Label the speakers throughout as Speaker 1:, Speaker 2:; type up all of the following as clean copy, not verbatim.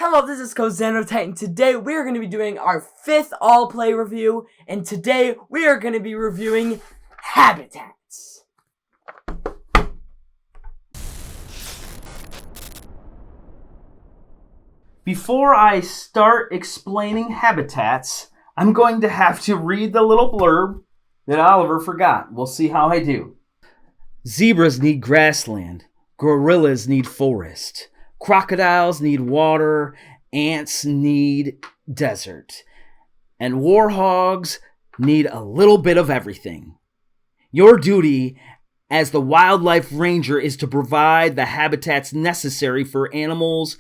Speaker 1: Hello, this is Coach Xander Titan. Today we are going to be doing our 5th all-play review, and today we are going to be reviewing habitats.
Speaker 2: Before I start explaining habitats, I'm going to have to read the little blurb that Oliver forgot. We'll see how I do. Zebras need grassland. Gorillas need forest. Crocodiles need water. Ants need desert. And warhogs need a little bit of everything. Your duty as the wildlife ranger is to provide the habitats necessary for animals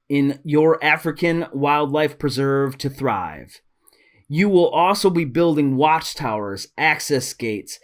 Speaker 2: in your African wildlife preserve to thrive. You will also be building watchtowers, access gates,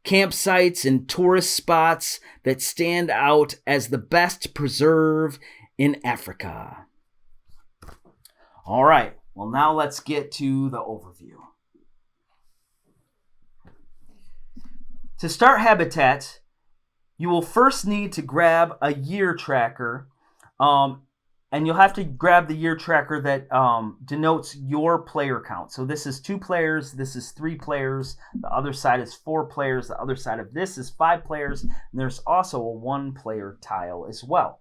Speaker 2: campsites, and tourist spots that stand out as the best preserve in Africa. All right, well, now let's get to the overview. To start habitats, you will first need to grab a year tracker, and you'll have to grab the year tracker that denotes your player count. So this is 2 players, this is 3 players, the other side is 4 players, the other side of this is 5 players, and there's also a 1-player tile as well.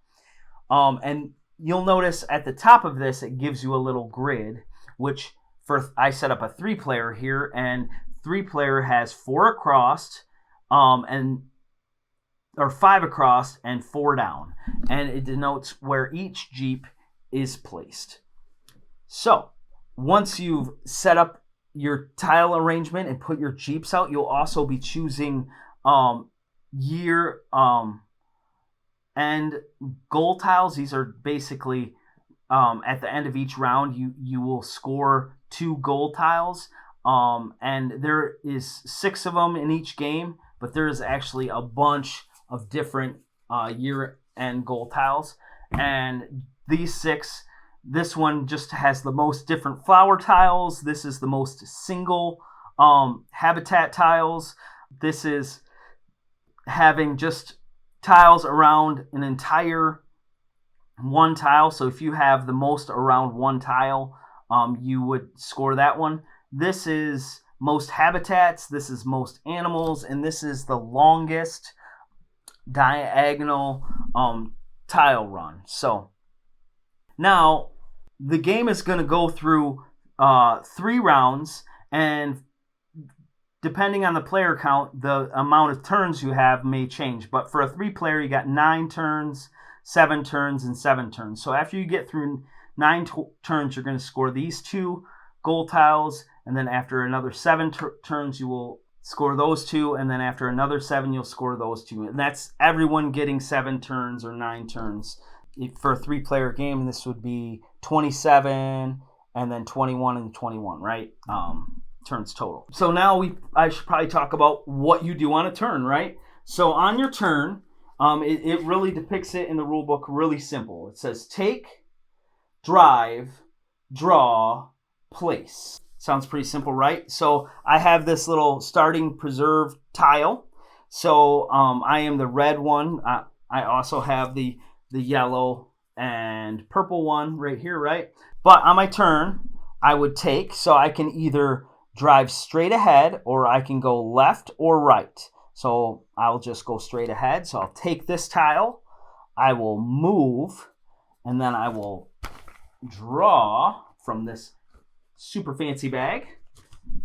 Speaker 2: And you'll notice at the top of this, it gives you a little grid, which I set up a 3-player here, and 3-player has 4 across, or 5 across and 4 down, and it denotes where each Jeep is placed. So once you've set up your tile arrangement and put your Jeeps out, you'll also be choosing year end goal tiles. These are basically at the end of each round you will score 2 goal tiles, and there is 6 of them in each game, but there is actually a bunch of different year-end goal tiles. And these 6, this one just has the most different flower tiles. This is the most single habitat tiles. This is having just tiles around an entire one tile. So if you have the most around one tile, you would score that one. This is most habitats. This is most animals. And this is the longest diagonal tile run. So now the game is going to go through 3 rounds, and depending on the player count, the amount of turns you have may change. But for a 3-player, you got 9 turns, 7 turns, and 7 turns. So after you get through 9 turns, you're going to score these 2 goal tiles, and then after another 7 turns, you will score those 2, and then after another 7, you'll score those 2. And that's everyone getting 7 turns or 9 turns. For a 3-player game, this would be 27, and then 21 and 21, right? Turns total. So now I should probably talk about what you do on a turn, right? So on your turn, it really depicts it in the rule book really simple. It says take, drive, draw, place. Sounds pretty simple, right? So I have this little starting preserve tile. So I am the red one. I also have the yellow and purple one right here, right? But on my turn, I would take, so I can either drive straight ahead or I can go left or right. So I'll just go straight ahead. So I'll take this tile, I will move, and then I will draw from this super fancy bag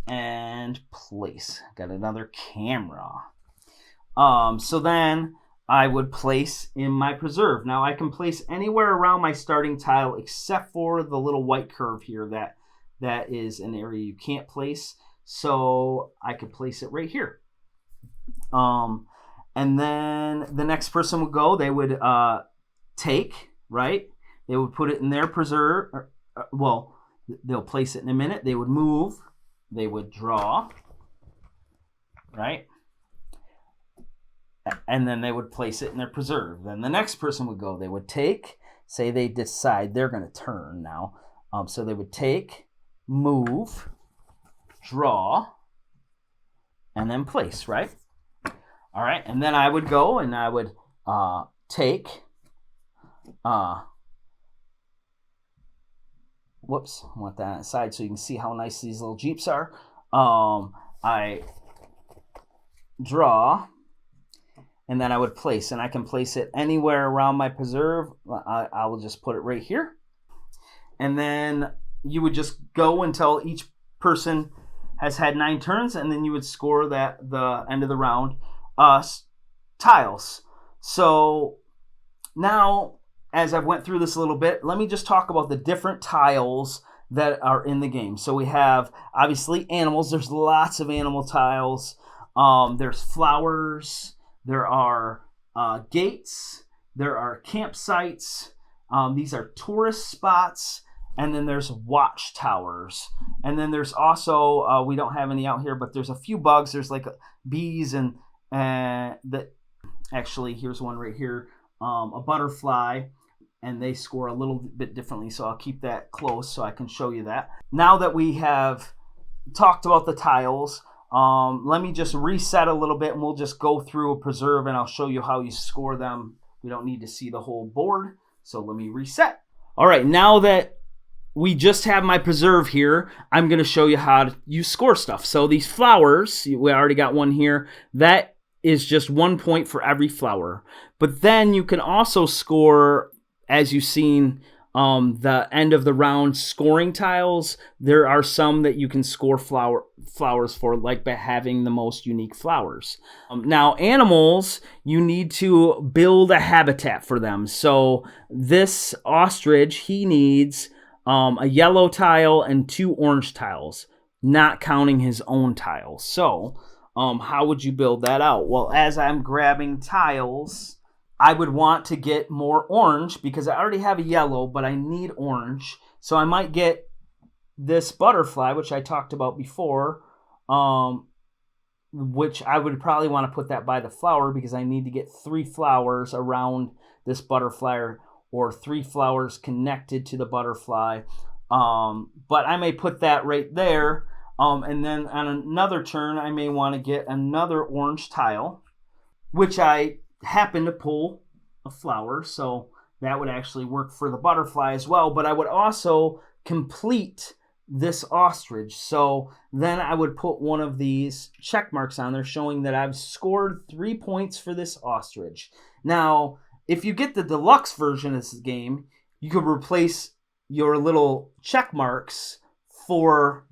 Speaker 2: and place. Got another camera. So then I would place in my preserve. Now I can place anywhere around my starting tile except for the little white curve here. That is an area you can't place. So I could place it right here. And then the next person would go. They would take, right? They would put it in their preserve. They'll place it in a minute. They would move. They would draw, right? And then they would place it in their preserve. Then the next person would go. They would take. Say they decide they're going to turn now. So they would take, move, draw, and then place, right? All right, and then I would go and I would take, whoops, I want that on the side so you can see how nice these little Jeeps are. I draw, and then I would place, and I can place it anywhere around my preserve. I will just put it right here. And then you would just go until each person has had 9 turns, and then you would score that the end of the round tiles. So now, as I've went through this a little bit, let me just talk about the different tiles that are in the game. So we have, obviously, animals. There's lots of animal tiles. There's flowers. There are gates. There are campsites. These are tourist spots. And then there's watchtowers. And then there's also, we don't have any out here, but there's a few bugs. There's like bees and actually, here's one right here, a butterfly. And they score a little bit differently, so I'll keep that close so I can show you that. Now that we have talked about the tiles, let me just reset a little bit, and we'll just go through a preserve, and I'll show you how you score them. We don't need to see the whole board, so let me reset. All right, now that we just have my preserve here, I'm going to show you how you score stuff. So these flowers, we already got one here, that is just 1 point for every flower. But then you can also score, as you've seen, the end of the round scoring tiles. There are some that you can score flowers for, like by having the most unique flowers. Now, animals, you need to build a habitat for them. So this ostrich, he needs a yellow tile and 2 orange tiles, not counting his own tiles. So how would you build that out? Well, as I'm grabbing tiles, I would want to get more orange because I already have a yellow, but I need orange. So I might get this butterfly, which I talked about before, which I would probably want to put that by the flower because I need to get 3 flowers around this butterfly, or 3 flowers connected to the butterfly. But I may put that right there. And then on another turn, I may want to get another orange tile, which I happen to pull a flower, so that would actually work for the butterfly as well. But I would also complete this ostrich. So then I would put one of these check marks on there showing that I've scored 3 points for this ostrich. Now, if you get the deluxe version of this game, you could replace your little check marks for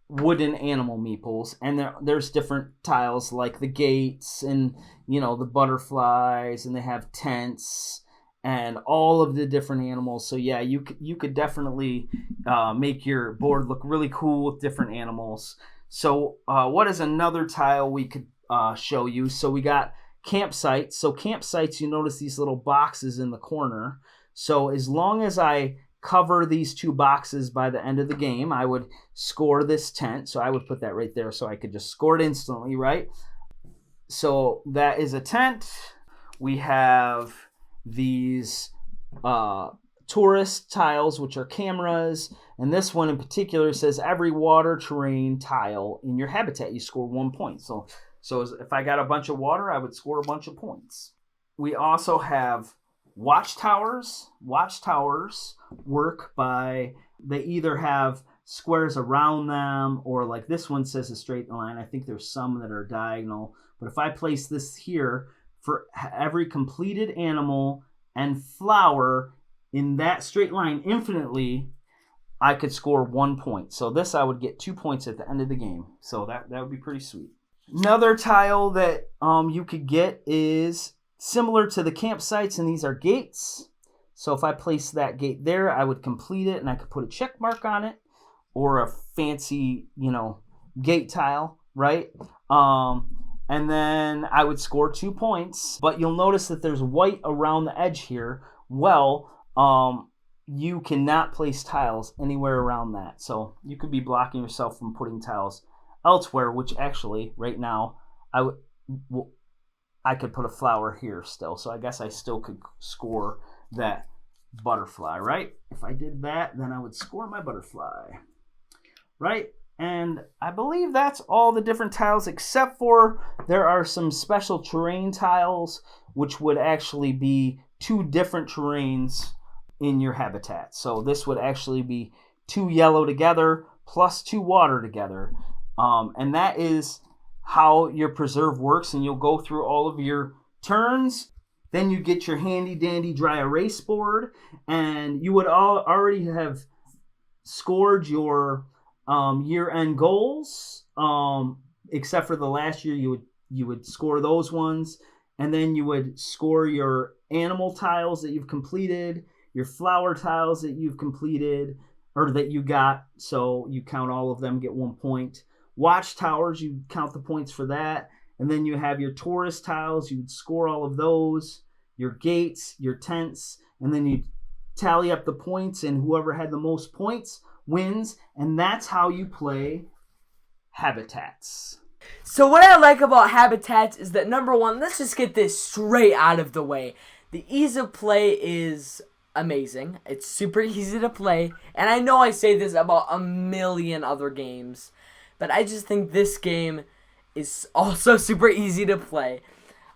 Speaker 2: wooden animal meeples, and there's different tiles like the gates and, you know, the butterflies, and they have tents and all of the different animals. So yeah, you could definitely make your board look really cool with different animals. So what is another tile we could show you? So we got campsites. So campsites, you notice these little boxes in the corner. So as long as I cover these 2 boxes by the end of the game, I would score this tent. So I would put that right there so I could just score it instantly, right? So that is a tent. We have these tourist tiles, which are cameras. And this one in particular says every water terrain tile in your habitat, you score 1 point. So if I got a bunch of water, I would score a bunch of points. We also have watchtowers. Watchtowers work by, they either have squares around them, or like this one says a straight line. I think there's some that are diagonal. But if I place this here, for every completed animal and flower in that straight line infinitely, I could score 1 point. So this, I would get 2 points at the end of the game. So that would be pretty sweet. Another tile that you could get is similar to the campsites, and these are gates. So if I place that gate there, I would complete it, and I could put a check mark on it, or a fancy, gate tile, right? And then I would score 2 points. But you'll notice that there's white around the edge here. Well, you cannot place tiles anywhere around that. So you could be blocking yourself from putting tiles elsewhere, which actually, right now, I could put a flower here still. So I guess I still could score that butterfly, right? If I did that, then I would score my butterfly, right? And I believe that's all the different tiles, except for there are some special terrain tiles, which would actually be 2 different terrains in your habitat. So this would actually be 2 yellow together plus 2 water together. And that is how your preserve works. And you'll go through all of your turns. Then you get your handy dandy dry erase board. And you would already have scored your year-end goals. Except for the last year, you would score those ones. And then you would score your animal tiles that you've completed, your flower tiles that you've completed, or that you got, so you count all of them, get 1 point. Watchtowers, you count the points for that. And then you have your tourist tiles, you would score all of those, your gates, your tents, and then you tally up the points, and whoever had the most points wins. And that's how you play Habitats.
Speaker 1: So what I like about Habitats is that, number one, let's just get this straight out of the way. The ease of play is amazing. It's super easy to play. And I know I say this about a million other games, but I just think this game is also super easy to play.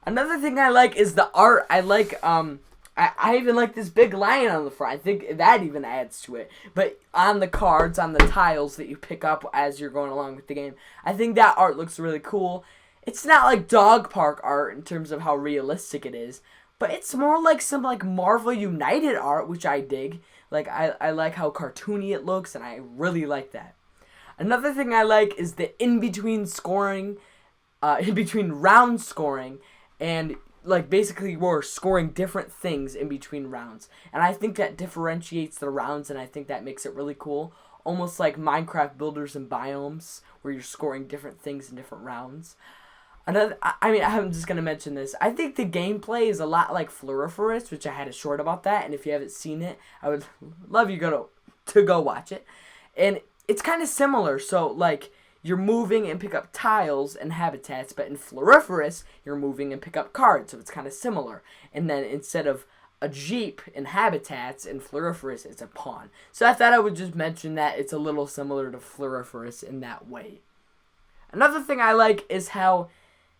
Speaker 1: Another thing I like is the art. I like, I even like this big lion on the front. I think that even adds to it. But on the cards, on the tiles that you pick up as you're going along with the game, I think that art looks really cool. It's not like dog park art in terms of how realistic it is, but it's more like some like Marvel United art, which I dig. Like I like how cartoony it looks, and I really like that. Another thing I like is the in-between scoring, in-between round scoring, and like basically we're scoring different things in between rounds. And I think that differentiates the rounds, and I think that makes it really cool. Almost like Minecraft Builders and Biomes, where you're scoring different things in different rounds. I'm just going to mention this. I think the gameplay is a lot like Floriferous, which I had a short about that. And if you haven't seen it, I would love you to go watch it. And it's kind of similar. So, like, you're moving and pick up tiles and habitats, but in Floriferous, you're moving and pick up cards, so it's kind of similar. And then instead of a Jeep in habitats, in Floriferous, it's a pawn. So I thought I would just mention that it's a little similar to Floriferous in that way. Another thing I like is how,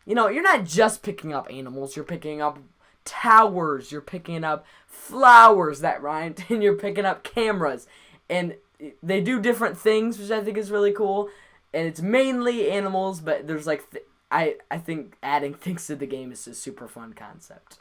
Speaker 1: you know, you're not just picking up animals, you're picking up towers, you're picking up flowers that rhymed, and you're picking up cameras. And they do different things, which I think is really cool. And it's mainly animals, but there's like, I think adding things to the game is a super fun concept.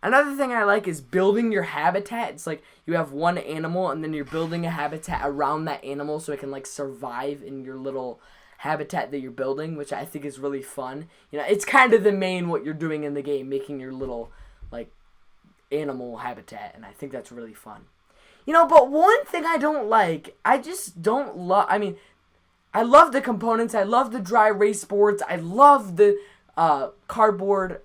Speaker 1: Another thing I like is building your habitat. It's like you have one animal, and then you're building a habitat around that animal so it can like survive in your little habitat that you're building, which I think is really fun. You know, it's kind of the main what you're doing in the game, making your little like animal habitat, and I think that's really fun. You know, but one thing I don't like, I just don't love, I love the components, I love the dry erase boards, I love the cardboard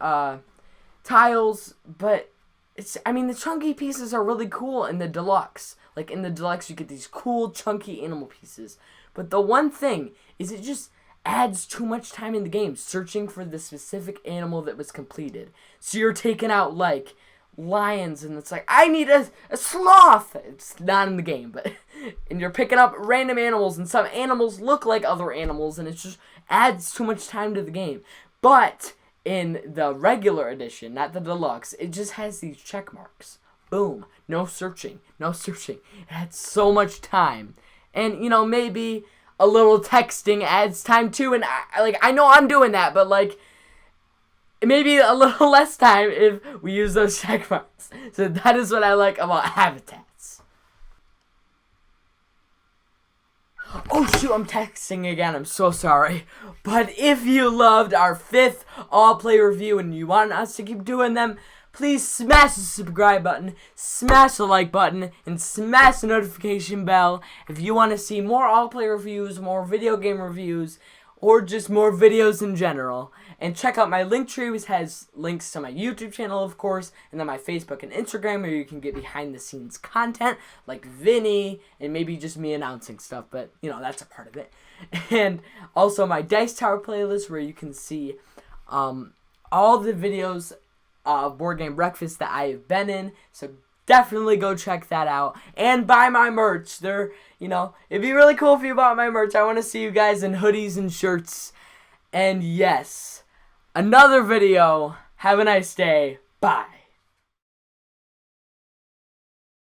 Speaker 1: tiles, but the chunky pieces are really cool in the deluxe. Like in the deluxe you get these cool chunky animal pieces. But the one thing is it just adds too much time in the game searching for the specific animal that was completed. So you're taking out like lions, and it's like, I need a sloth. It's not in the game, but and you're picking up random animals, and some animals look like other animals, and it just adds too much time to the game. But in the regular edition, not the deluxe, it just has these check marks. Boom. No searching. It adds so much time. And, you know, maybe a little texting adds time too, and I know I'm doing that, but like maybe a little less time if we use those check marks. So that is what I like about habitats. Oh shoot, I'm texting again. I'm so sorry. But if you loved our 5th all-play review and you want us to keep doing them, please smash the subscribe button, smash the like button, and smash the notification bell if you want to see more all-play reviews, more video game reviews, or just more videos in general. And check out my Linktree, which has links to my YouTube channel, of course, and then my Facebook and Instagram, where you can get behind-the-scenes content, like Vinny, and maybe just me announcing stuff, but, you know, that's a part of it. And also my Dice Tower playlist, where you can see all the videos of Board Game Breakfast that I have been in, so definitely go check that out, and buy my merch. It'd be really cool if you bought my merch. I want to see you guys in hoodies and shirts, and yes, another video. Have a nice day. Bye.